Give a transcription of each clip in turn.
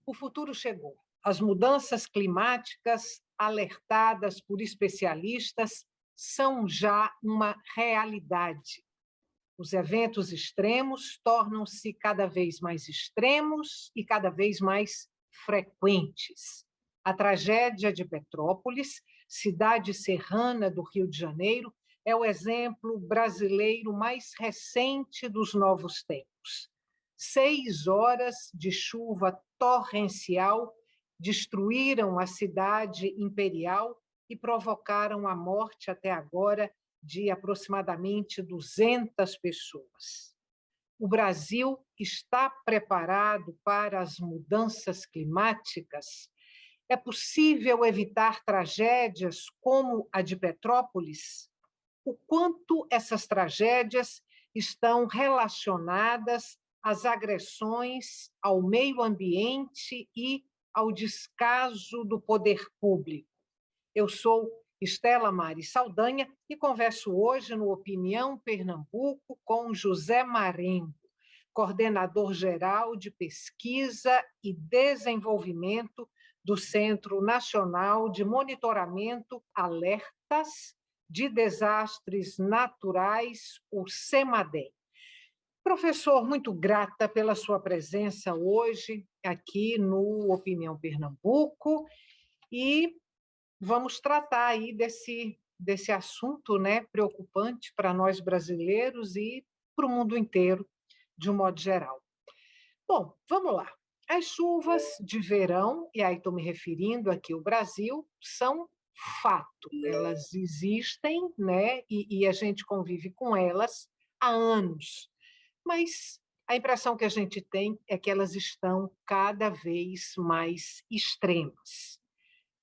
O futuro chegou. As mudanças climáticas, alertadas por especialistas, são já uma realidade. Os eventos extremos tornam-se cada vez mais extremos e cada vez mais frequentes. A tragédia de Petrópolis, cidade serrana do Rio de Janeiro, é o exemplo brasileiro mais recente dos novos tempos. 6 horas de chuva torrencial destruíram a cidade imperial e provocaram a morte até agora de aproximadamente 200 pessoas. O Brasil está preparado para as mudanças climáticas? É possível evitar tragédias como a de Petrópolis? O quanto essas tragédias estão relacionadas às agressões ao meio ambiente e ao descaso do poder público? Eu sou Estela Mari Saldanha e converso hoje no Opinião Pernambuco com José Marengo, coordenador-geral de Pesquisa e Desenvolvimento do Centro Nacional de Monitoramento Alertas de Desastres Naturais, o CEMADEM. Professor, muito grata pela sua presença hoje aqui no Opinião Pernambuco e vamos tratar aí desse assunto, né, preocupante para nós brasileiros e para o mundo inteiro, de um modo geral. Bom, vamos lá. As chuvas de verão, e aí estou me referindo aqui ao Brasil, são fato. Elas existem, né, e a gente convive com elas há anos. Mas a impressão que a gente tem é que elas estão cada vez mais extremas.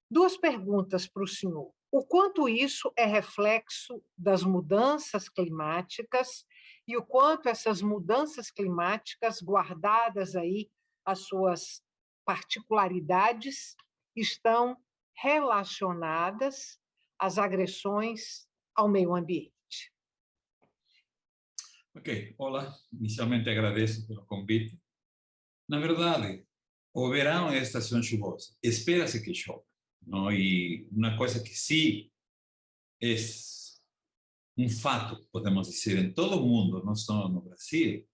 Duas perguntas para o senhor. O quanto isso é reflexo das mudanças climáticas e o quanto essas mudanças climáticas, guardadas aí as suas particularidades, estão relacionadas às agressões ao meio ambiente? Ok, olá. Inicialmente agradeço pelo convite. Na verdade, o verão é a estação chuvosa. Espera-se que chova, não? E uma coisa que sim é um fato, podemos dizer, em todo o mundo, não só no Brasil,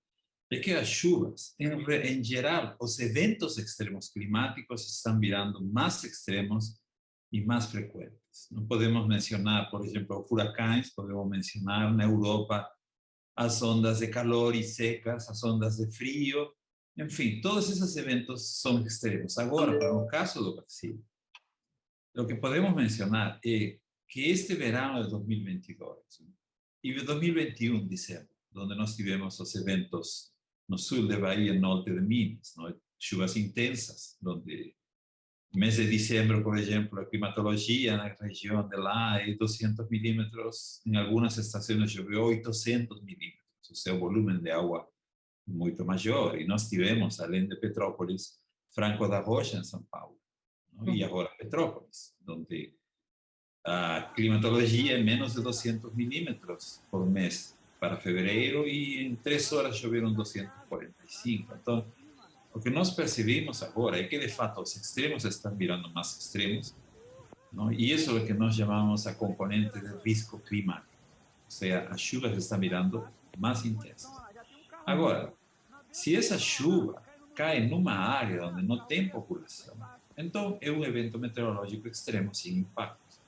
é que as chuvas, em geral, os eventos extremos climáticos estão virando mais extremos e mais frequentes. Não podemos mencionar, por exemplo, furacões, podemos mencionar na Europa as ondas de calor e secas, as ondas de frio, enfim, todos esses eventos são extremos. Agora, para o caso do Brasil, o que podemos mencionar é que este verão de 2022 e de 2021, dezembro, onde nós tivemos os eventos no sul de Bahia e norte de Minas, não? Chuvas intensas, onde no mês de dezembro, por exemplo, a climatologia na região de lá é 200 milímetros, em algumas estações choveu 800 milímetros, o seu volume de água muito maior. E nós tivemos, além de Petrópolis, Franco da Rocha, em São Paulo, não? E agora Petrópolis, onde a climatologia é menos de 200 milímetros por mês para fevereiro e em 3 horas choveram 245. Então, o que nós percebemos agora é que, de fato, os extremos estão virando mais extremos, não? E isso é o que nós chamamos a componente de risco climático, ou seja, as chuvas estão virando mais intensas. Agora, se essa chuva cai numa área onde não tem população, então é um evento meteorológico extremo sem impactos.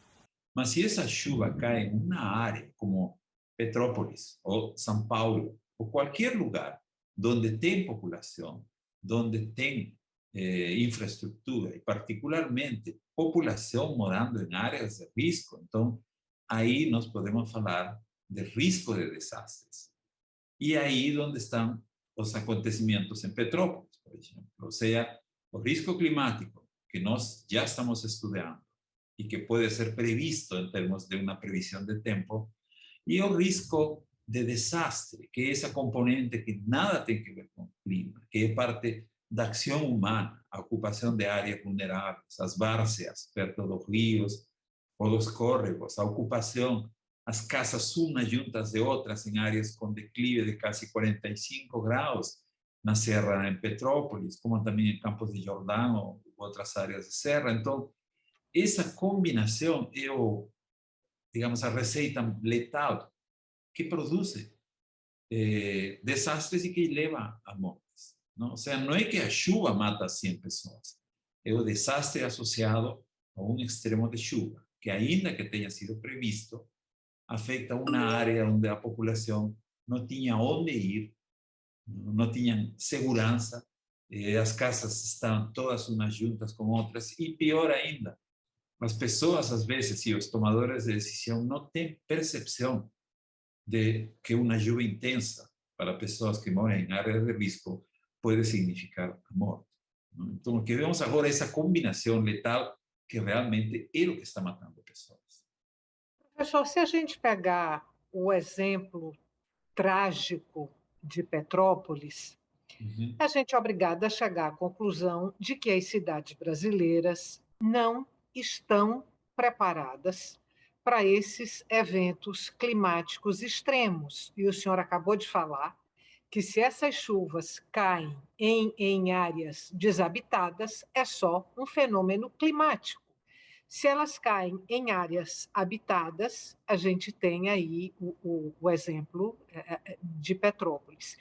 Mas se essa chuva cai em uma área como Petrópolis ou São Paulo ou qualquer lugar onde tem população, onde tem infraestrutura e particularmente população morando em áreas de risco, então aí nós podemos falar de risco de desastres. E aí onde estão os acontecimentos em Petrópolis, por exemplo. Ou seja, o risco climático que nós já estamos estudando e que pode ser previsto em termos de uma previsão de tempo, e o risco de desastre, que é essa componente que nada tem a ver com o clima, que é parte da ação humana, a ocupação de áreas vulneráveis, as várzeas perto dos rios ou dos córregos, a ocupação, as casas umas juntas de outras em áreas com declive de quase 45 graus, na Serra em Petrópolis, como também em Campos de Jordão ou outras áreas de serra. Então, essa combinação é digamos, a receita letal que produz desastres e que leva a mortes. Não? Ou seja, não é que a chuva mata 100 pessoas, é o desastre associado a um extremo de chuva, que ainda que tenha sido previsto, afeta uma área onde a população não tinha onde ir, não tinha segurança, as casas estão todas umas juntas com outras, e pior ainda, as pessoas, às vezes, e os tomadores de decisão não têm percepção de que uma chuva intensa para pessoas que moram em áreas de risco pode significar a morte. Então, o que vemos agora é essa combinação letal que realmente é o que está matando pessoas. Professor, se a gente pegar o exemplo trágico de Petrópolis, a gente é obrigado a chegar à conclusão de que as cidades brasileiras não estão preparadas para esses eventos climáticos extremos. E o senhor acabou de falar que se essas chuvas caem em áreas desabitadas, é só um fenômeno climático. Se elas caem em áreas habitadas, a gente tem aí o exemplo de Petrópolis.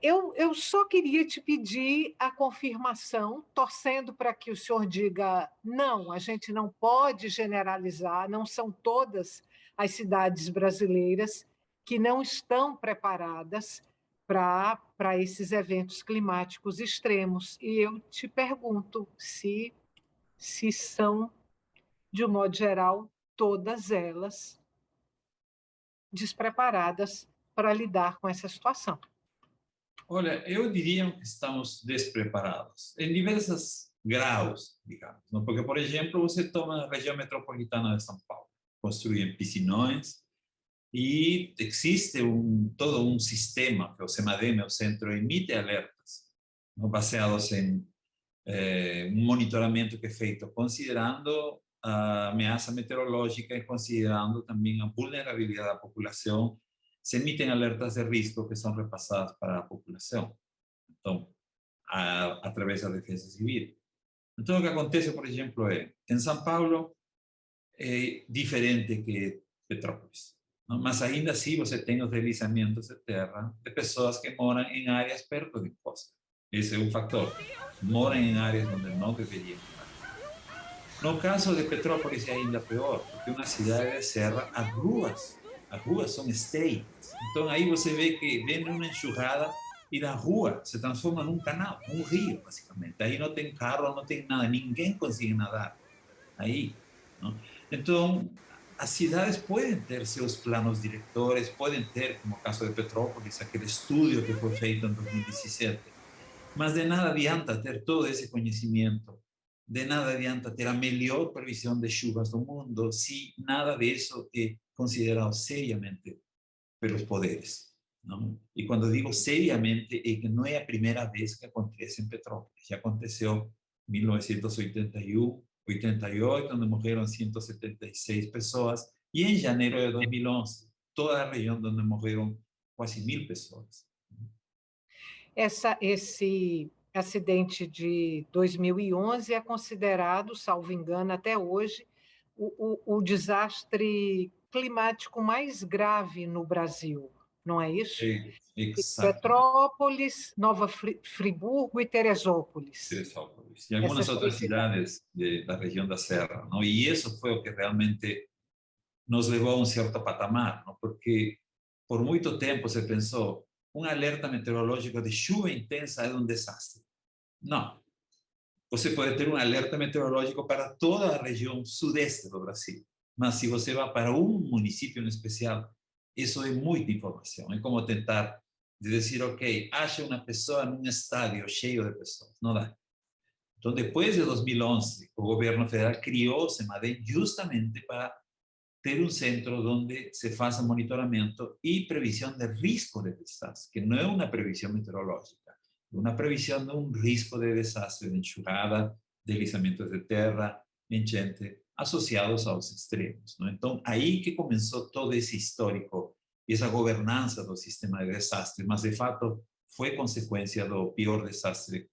Eu só queria te pedir a confirmação, torcendo para que o senhor diga não, a gente não pode generalizar, não são todas as cidades brasileiras que não estão preparadas para esses eventos climáticos extremos. E eu te pergunto se são, de um modo geral, todas elas despreparadas para lidar com essa situação. Olha, eu diria que estamos despreparados, em diversos graus, digamos. Não? Porque, por exemplo, você toma a região metropolitana de São Paulo, construem piscinões e existe todo um sistema, que o CEMADEM, o centro, emite alertas, não? Baseados em um monitoramento que é feito considerando a ameaça meteorológica e considerando também a vulnerabilidade da população. Se emitem alertas de risco que são repassadas para a população, então, através da Defesa Civil. Então, o que acontece, por exemplo, em São Paulo, é diferente que Petrópolis, não? Mas ainda assim você tem os deslizamentos de terra de pessoas que moram em áreas perto de costa. Esse é um fator. Moram em áreas onde não deveriam morar. No caso de Petrópolis é ainda pior, porque é uma cidade de serra, as ruas são estreitas. Então aí você vê que vem uma enxurrada e a rua se transforma num canal, um rio, basicamente. Aí não tem carro, não tem nada, ninguém consegue nadar aí. Não? Então, as cidades podem ter seus planos diretores, podem ter, como o caso de Petrópolis, aquele estudo que foi feito em 2017, mas de nada adianta ter todo esse conhecimento, de nada adianta ter a melhor previsão de chuvas do mundo, se nada disso é considerado seriamente pelos poderes. Não? E quando digo seriamente, é que não é a primeira vez que acontece em Petrópolis. Já aconteceu em 1981, 88, onde morreram 176 pessoas, e em janeiro de 2011, toda a região onde morreram quase 1.000 pessoas. Esse acidente de 2011 é considerado, salvo engano, até hoje, o desastre climático mais grave no Brasil, não é isso? Exatamente. Petrópolis, Nova Friburgo e Teresópolis. Teresópolis. E algumas outras cidades da região da Serra. Não? E isso foi o que realmente nos levou a um certo patamar, não? Porque por muito tempo se pensou um alerta meteorológico de chuva intensa é um desastre. Não. Você pode ter um alerta meteorológico para toda a região sudeste do Brasil, mas se você vai para um município em especial, isso é muita informação. É como tentar dizer, ok, acha uma pessoa num estádio cheio de pessoas. Não dá. Então, depois de 2011, o governo federal criou o CEMADEM justamente para ter um centro onde se faça monitoramento e previsão de risco de desastre, que não é uma previsão meteorológica, é uma previsão de um risco de desastre, de enxurrada, deslizamentos de terra, enchente, associados aos extremos. Não? Então, aí que começou todo esse histórico, essa governança do sistema de desastre, mas de fato foi consequência do pior desastre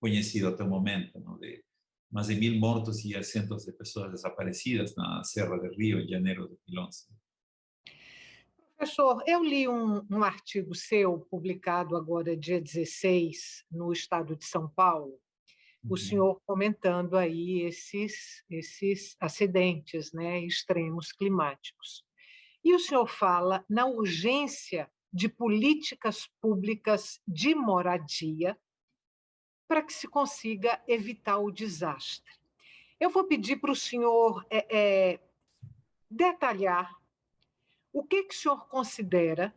conhecido até o momento, não? De mais de 1.000 mortos e centos de pessoas desaparecidas na Serra do Rio, em janeiro de 2011. Professor, eu li um artigo seu, publicado agora, dia 16, no estado de São Paulo, o senhor comentando aí esses acidentes, né, extremos climáticos. E o senhor fala na urgência de políticas públicas de moradia para que se consiga evitar o desastre. Eu vou pedir para o senhor detalhar o que o senhor considera,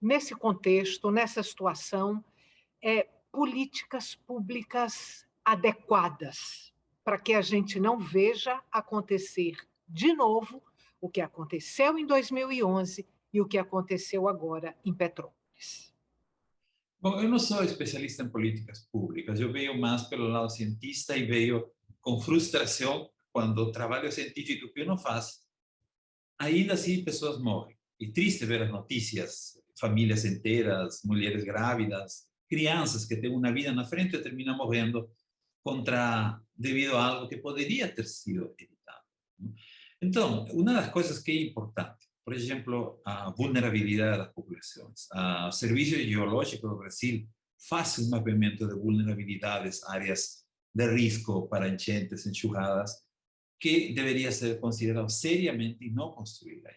nesse contexto, nessa situação, políticas públicas adequadas, para que a gente não veja acontecer de novo o que aconteceu em 2011 e o que aconteceu agora em Petrópolis. Bom, eu não sou especialista em políticas públicas, eu vejo mais pelo lado cientista e vejo com frustração quando o trabalho científico que uno faz, ainda assim pessoas morrem. E triste ver as notícias, famílias inteiras, mulheres grávidas, crianças que têm uma vida na frente e terminam morrendo devido a algo que poderia ter sido evitado. Então, uma das coisas que é importante, por exemplo, a vulnerabilidade das populações. O Serviço Geológico do Brasil faz um mapeamento de vulnerabilidades, áreas de risco para enchentes, enxurradas, que deveria ser considerado seriamente e não construir aí.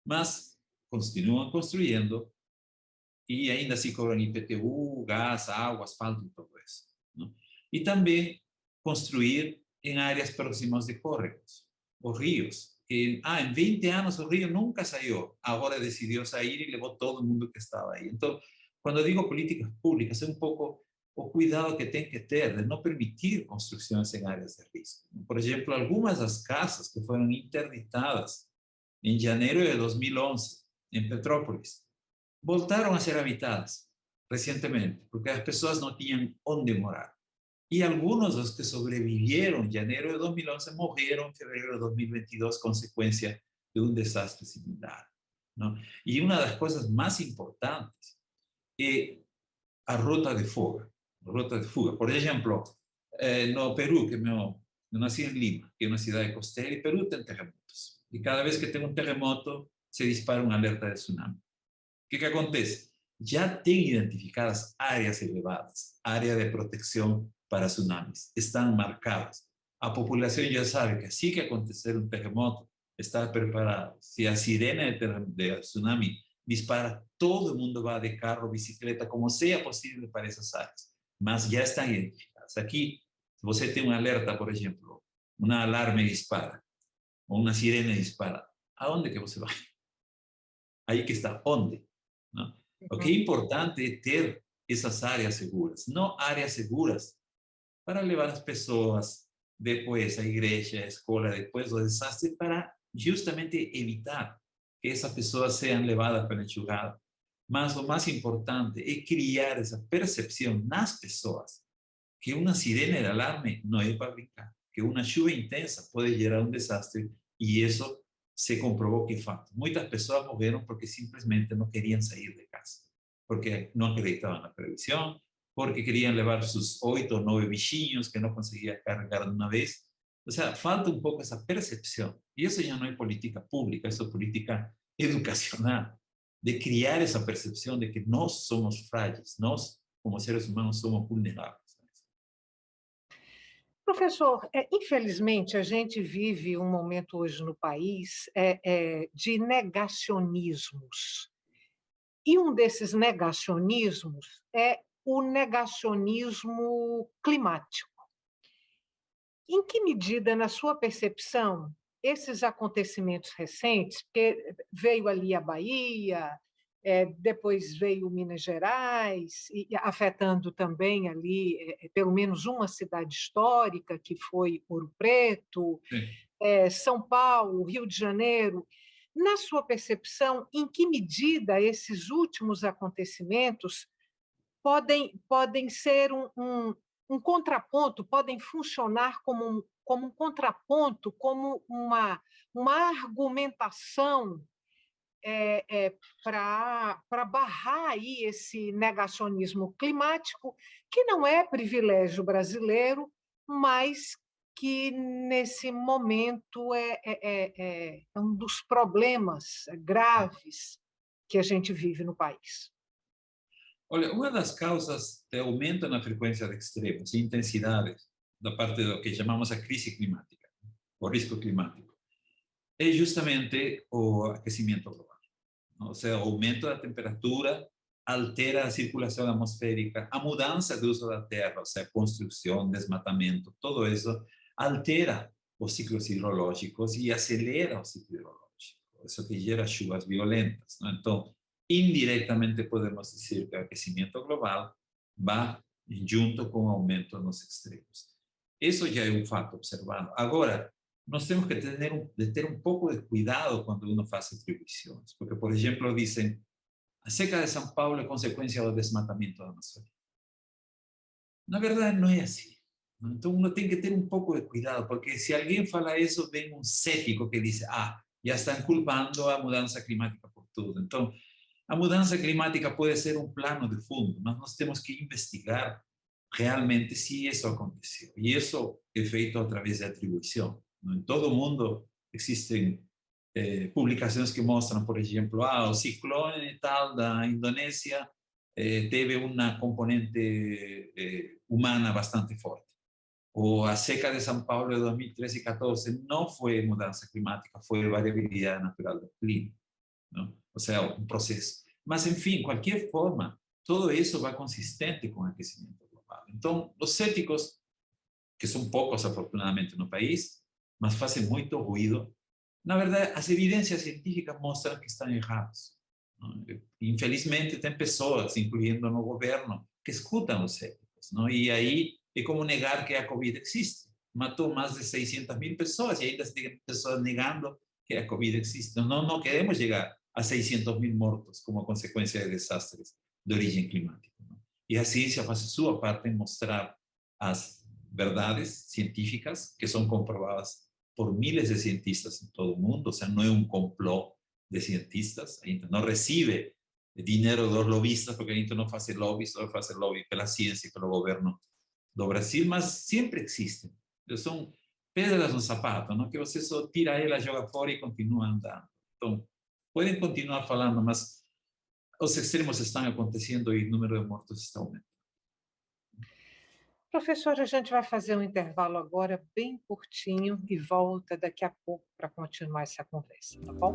Mas continuam construindo e ainda se cobram IPTU, gás, água, asfalto e tudo isso. Não? E também construir em áreas próximas de córregos, os rios. Em 20 anos o rio nunca saiu, agora decidiu sair e levou todo mundo que estava aí. Então, quando eu digo políticas públicas, é um pouco o cuidado que tem que ter de não permitir construções em áreas de risco. Por exemplo, algumas das casas que foram interditadas em janeiro de 2011, em Petrópolis, voltaram a ser habitadas recentemente, porque as pessoas não tinham onde morar. E alguns dos que sobreviveram em janeiro de 2011 morreram em fevereiro de 2022, consequência de um desastre similar. Não? E uma das coisas mais importantes é a rota de fuga. Rota de fuga. Por exemplo, no Peru, eu nasci em Lima, que é uma cidade costeira, e Peru tem terremotos. E cada vez que tem um terremoto, se dispara um alerta de tsunami. O que acontece? Já tem identificadas áreas elevadas, áreas de proteção para tsunamis, estão marcadas. A população já sabe que assim que acontecer um terremoto, está preparado. Se a sirene de tsunami dispara, todo mundo vai de carro, bicicleta, como seja possível para essas áreas. Mas já estão identificadas. Aqui, se você tem um alerta, por exemplo, uma alarme dispara, ou uma sirene dispara, aonde que você vai? Aí que está, onde? Não? O que é importante é ter essas áreas seguras, não áreas seguras para levar as pessoas depois à igreja, à escola, depois do desastre, para justamente evitar que essas pessoas sejam levadas pela enxurrada. Mas o mais importante é criar essa percepção nas pessoas que uma sirene de alarme não é para brincar, que uma chuva intensa pode gerar um desastre e isso se comprovou que é fato. Muitas pessoas morreram porque simplesmente não queriam sair de casa, porque não acreditavam na previsão, porque queriam levar seus 8 ou 9 bichinhos que não conseguiam carregar de uma vez. Ou seja, falta um pouco essa percepção. E isso já não é política pública, isso é política educacional, de criar essa percepção de que nós somos frágeis, nós, como seres humanos, somos vulneráveis. Professor, infelizmente a gente vive um momento hoje no país de negacionismos. E um desses negacionismos é o negacionismo climático. Em que medida, na sua percepção, esses acontecimentos recentes, porque veio ali a Bahia, depois veio Minas Gerais, e afetando também ali, pelo menos uma cidade histórica, que foi Ouro Preto, Sim. São Paulo, Rio de Janeiro. Na sua percepção, em que medida esses últimos acontecimentos podem ser um contraponto, podem funcionar como um contraponto, como uma argumentação para barrar aí esse negacionismo climático, que não é privilégio brasileiro, mas que, nesse momento, é um dos problemas graves que a gente vive no país. Olha, uma das causas de aumento na frequência de extremos e intensidades da parte do que chamamos a crise climática, o risco climático, é justamente o aquecimento global. Ou seja, o aumento da temperatura altera a circulação atmosférica, a mudança do uso da terra, ou seja, construção, desmatamento, tudo isso altera os ciclos hidrológicos e acelera o ciclo hidrológico. Isso que gera chuvas violentas. Não? Então, indiretamente podemos dizer que o aquecimento global vai junto com o aumento nos extremos. Isso já é um fato observado. Agora, nós temos que ter um pouco de cuidado quando uno faz atribuições, porque, por exemplo, dizem a seca de São Paulo é consequência do desmatamento da Amazônia. Na verdade, não é assim. Então, uno tem que ter um pouco de cuidado, porque se alguém fala isso, vem um cético que diz, já estão culpando a mudança climática por tudo. Então, a mudança climática pode ser um plano de fundo, mas nós temos que investigar realmente se isso aconteceu. E isso é feito através de atribuição. Em todo o mundo existem publicações que mostram, por exemplo, o ciclone tal da Indonésia teve uma componente humana bastante forte. Ou a seca de São Paulo de 2013 e 2014 não foi mudança climática, foi variabilidade natural do clima. Não? Ou seja, um processo. Mas, enfim, de qualquer forma, tudo isso vai consistente com o aquecimento global. Então, os céticos, que são poucos, afortunadamente, no país, mas fazem muito ruído, na verdade, as evidências científicas mostram que estão errados. Não? Infelizmente, tem pessoas, incluindo no governo, que escutam os céticos. Não? E aí é como negar que a Covid existe. Matou mais de 600.000 pessoas e ainda tem pessoas negando que a Covid existe. Não queremos chegar a 600.000 mortos como consequência de desastres de origem climática. Não? E a ciência faz a sua parte em mostrar as verdades científicas que são comprovadas por miles de cientistas em todo o mundo, ou seja, não é um complô de cientistas, a gente não recebe dinheiro dos lobistas, porque a gente não faz lobby, só faz lobby pela ciência e pelo governo do Brasil, mas sempre existem. São pedras no sapato, não? Que você só tira ela, joga fora e continua andando. Então, podem continuar falando, mas os extremos estão acontecendo e o número de mortos está aumentando. Professor, a gente vai fazer um intervalo agora bem curtinho e volta daqui a pouco para continuar essa conversa, tá bom?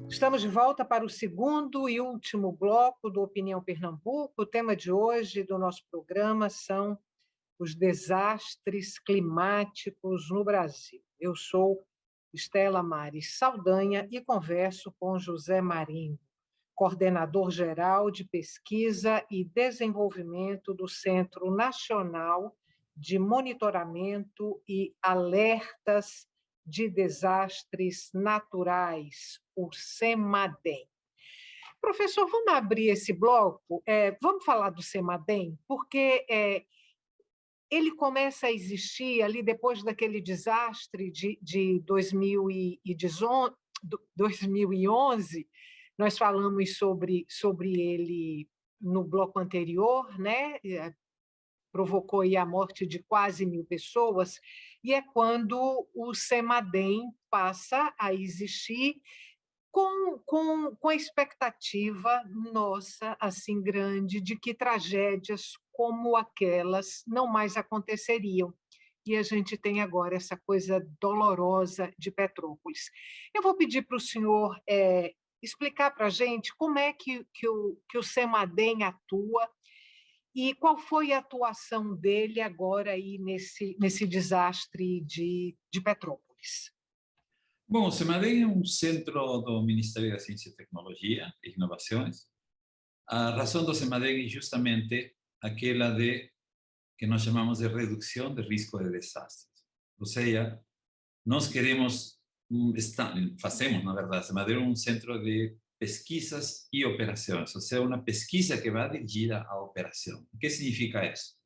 Estamos de volta para o segundo e último bloco do Opinião Pernambuco. O tema de hoje do nosso programa são os desastres climáticos no Brasil. Eu sou Estela Maris Saldanha e converso com José Marinho, coordenador-geral de pesquisa e desenvolvimento do Centro Nacional de Monitoramento e Alertas de Desastres Naturais, o CEMADEM. Professor, vamos abrir esse bloco? Vamos falar do CEMADEM, porque ele começa a existir ali depois daquele desastre de 2011. Nós falamos sobre ele no bloco anterior, né? Provocou aí a morte de quase 1.000 pessoas, e é quando o CEMADEM passa a existir com a expectativa nossa, assim, grande, de que tragédias como aquelas não mais aconteceriam. E a gente tem agora essa coisa dolorosa de Petrópolis. Eu vou pedir para o senhor explicar para a gente como é que o CEMADEM atua e qual foi a atuação dele agora aí nesse desastre de Petrópolis. Bom, o CEMADEM é um centro do Ministério da Ciência e Tecnologia e Inovações. A razão do CEMADEM é justamente aquela de que nós chamamos de redução de risco de desastres. Ou seja, nós queremos, fazemos, na verdade, CEMADEM é um centro de pesquisas y operaciones, o sea, una pesquisa que va dirigida a operación. ¿Qué significa eso?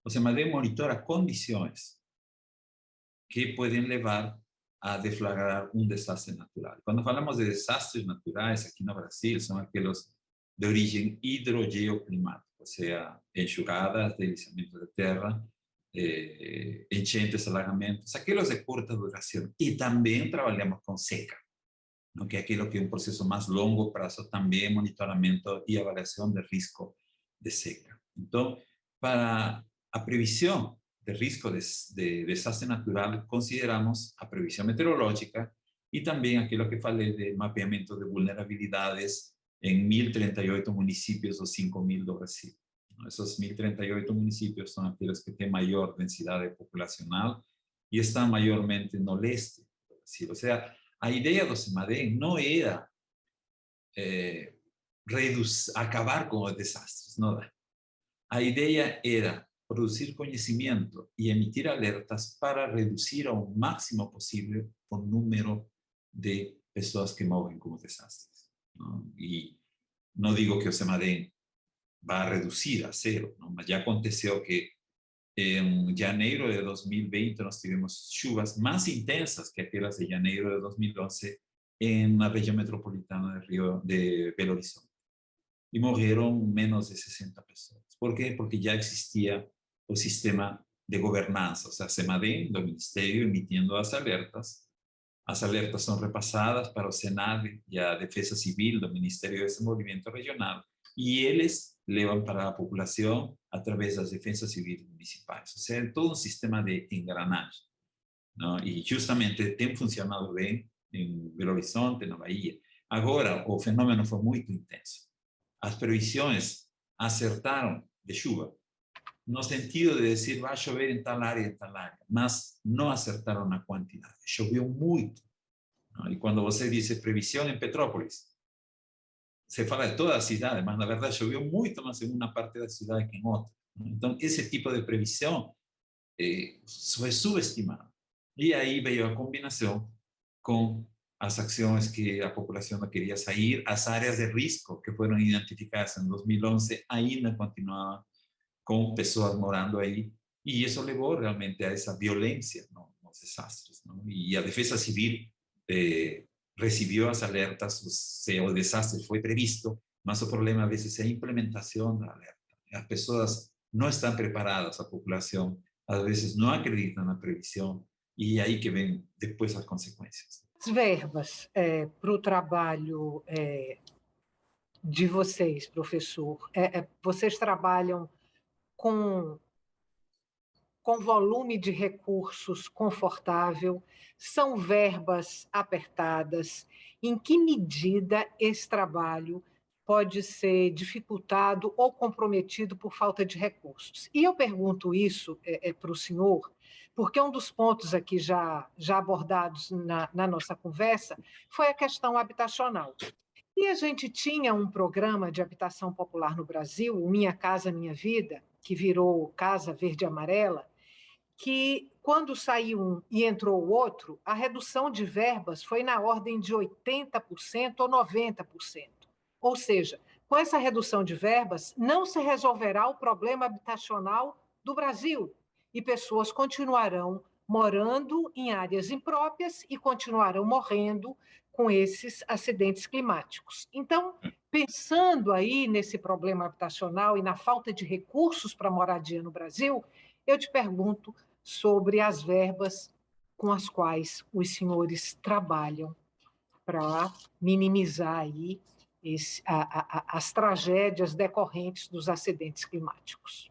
O sea, CEMADEM monitora condiciones que pueden llevar a deflagrar un desastre natural. Cuando hablamos de desastres naturales aquí en Brasil, son aquellos de origen hidrogeoclimático, o sea, enxurradas, deslizamientos de tierra, enchentes, alagamentos, aquellos de corta duración. Y también trabajamos con seca, ¿no? Que é aquilo que é um processo mais longo prazo, também monitoramento e avaliação de risco de seca. Então, para a previsão de risco de desastre natural, consideramos a previsão meteorológica e também aquilo que falei de mapeamento de vulnerabilidades em 1.038 municípios dos 5.000 do Brasil. Esses 1.038 municípios são aqueles que têm maior densidade populacional e estão maiormente no leste do Brasil. Ou seja, a ideia do CEMADEM não era acabar com os desastres, não. A ideia era produzir conhecimento e emitir alertas para reduzir ao máximo possível o número de pessoas que morrem com os desastres, não? E não digo que o CEMADEM vai reduzir a zero, não? Mas já aconteceu que em janeiro de 2020 nós tivemos chuvas mais intensas que aquelas de janeiro de 2011 na região metropolitana de Belo Horizonte. E morreram menos de 60 pessoas. Por quê? Porque já existia o sistema de governança, ou seja, CEMADEM, do Ministério, emitindo as alertas. As alertas são repassadas para o SENADE e a Defesa Civil do Ministério de Desenvolvimento Regional, e eles levam para a população através das defensas civis municipais. Ou seja, é todo um sistema de engranagem, não? E justamente tem funcionado bem em Belo Horizonte, na Bahia. Agora, o fenômeno foi muito intenso. As previsões acertaram de chuva, no sentido de dizer vai chover em tal área, mas não acertaram na quantidade. Choveu muito, não? E quando você diz previsão em Petrópolis, se fala de toda a cidade, mas na verdade choveu muito mais em uma parte da cidade que em outra. Então, esse tipo de previsão foi subestimado. E aí veio a combinação com as ações que a população não queria sair, as áreas de risco que foram identificadas em 2011 ainda continuavam com pessoas morando aí, e isso levou realmente a essa violência, não, nos desastres, não? E a Defesa Civil recebeu as alertas, o desastre foi previsto, mas o problema às vezes é a implementação da alerta. As pessoas não estão preparadas, a população às vezes não acredita na previsão, e é aí que vem depois as consequências. As verbas para o trabalho de vocês, professor, vocês trabalham com volume de recursos confortável, são verbas apertadas. Em que medida esse trabalho pode ser dificultado ou comprometido por falta de recursos? E eu pergunto isso para o senhor, porque um dos pontos aqui já abordados na nossa conversa foi a questão habitacional. E a gente tinha um programa de habitação popular no Brasil, o Minha Casa Minha Vida, que virou Casa Verde e Amarela, que quando saiu um e entrou o outro, a redução de verbas foi na ordem de 80% ou 90%. Ou seja, com essa redução de verbas, não se resolverá o problema habitacional do Brasil, e pessoas continuarão morando em áreas impróprias e continuarão morrendo com esses acidentes climáticos. Então, pensando aí nesse problema habitacional e na falta de recursos para moradia no Brasil, eu te pergunto sobre as verbas com as quais os senhores trabalham para minimizar aí as tragédias decorrentes dos acidentes climáticos.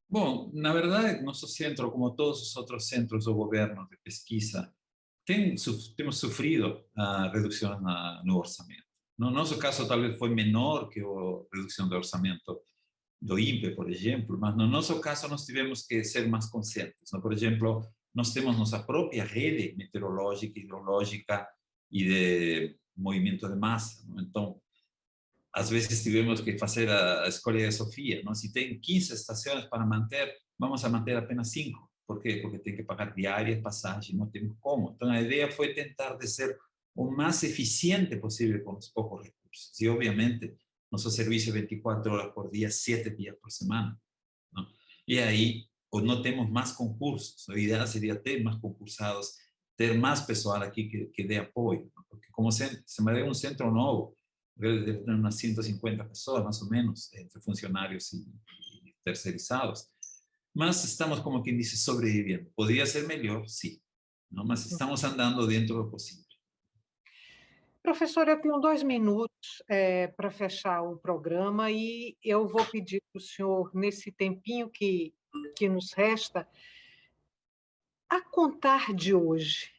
Bom, na verdade, nosso centro, como todos os outros centros do governo de pesquisa, temos sofrido a redução no orçamento. No nosso caso, talvez foi menor que a redução do orçamento do INPE, por exemplo, mas no nosso caso nós tivemos que ser mais conscientes, não? Por exemplo, nós temos nossa própria rede meteorológica, hidrológica e de movimento de massa, não? Então, às vezes tivemos que fazer a escolha de Sofia, não? Se tem 15 estações para manter, vamos a manter apenas 5. Por quê? Porque tem que pagar diárias, passagem, não temos como. Então, a ideia foi tentar de ser o mais eficiente possível com os poucos recursos. recursos. E, obviamente, nosso serviço é 24 horas por dia, 7 dias por semana. Não? E aí, não temos mais concursos. O ideal seria ter mais concursados, ter mais pessoal aqui que dê apoio. Não? Porque, como se me deu um centro novo, deve ter umas 150 pessoas, mais ou menos, entre funcionários e terceirizados. Mas estamos, como quem diz, sobrevivendo. Poderia ser melhor, sim, não? Mas estamos andando dentro do possível. Professor, eu tenho 2 minutos para fechar o programa e eu vou pedir para o senhor, nesse tempinho que nos resta, a contar de hoje,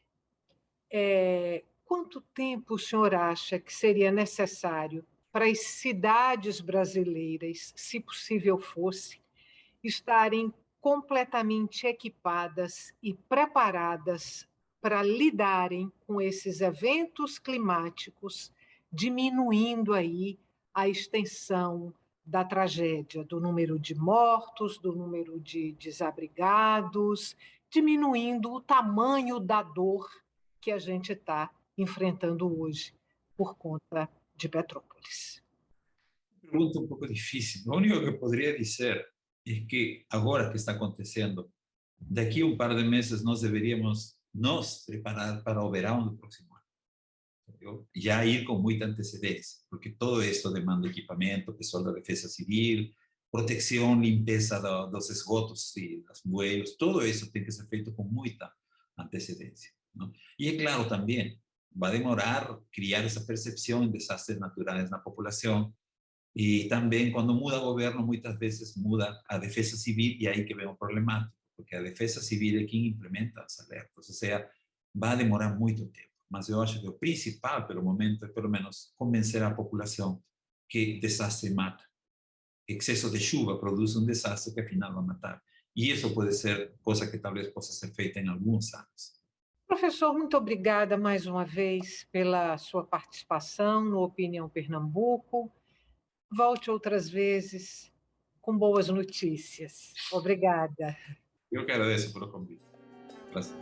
quanto tempo o senhor acha que seria necessário para as cidades brasileiras, se possível fosse, estarem completamente equipadas e preparadas para lidarem com esses eventos climáticos, diminuindo aí a extensão da tragédia, do número de mortos, do número de desabrigados, diminuindo o tamanho da dor que a gente está enfrentando hoje por conta de Petrópolis. Pergunta um pouco difícil. O único que eu poderia dizer é que agora que está acontecendo, daqui a um par de meses nós deveríamos nos preparar para o verão do próximo ano. Entendeu? Já ir com muita antecedência, porque todo isso demanda equipamento, pessoal da Defesa Civil, proteção, limpeza dos esgotos e dos bueiros, tudo isso tem que ser feito com muita antecedência. Não? E é claro também, vai demorar criar essa percepção de desastres naturais na população. E também, quando muda o governo, muitas vezes muda a Defesa Civil, e aí que vem o problemático, porque a Defesa Civil é quem implementa as alertas, ou seja, vai demorar muito tempo. Mas eu acho que o principal, pelo momento, é pelo menos convencer a população que desastre mata. Excesso de chuva produz um desastre que afinal vai matar. E isso pode ser coisa que talvez possa ser feita em alguns anos. Professor, muito obrigada mais uma vez pela sua participação no Opinião Pernambuco. Volte outras vezes com boas notícias. Obrigada. Eu que agradeço pelo convite. Prazer.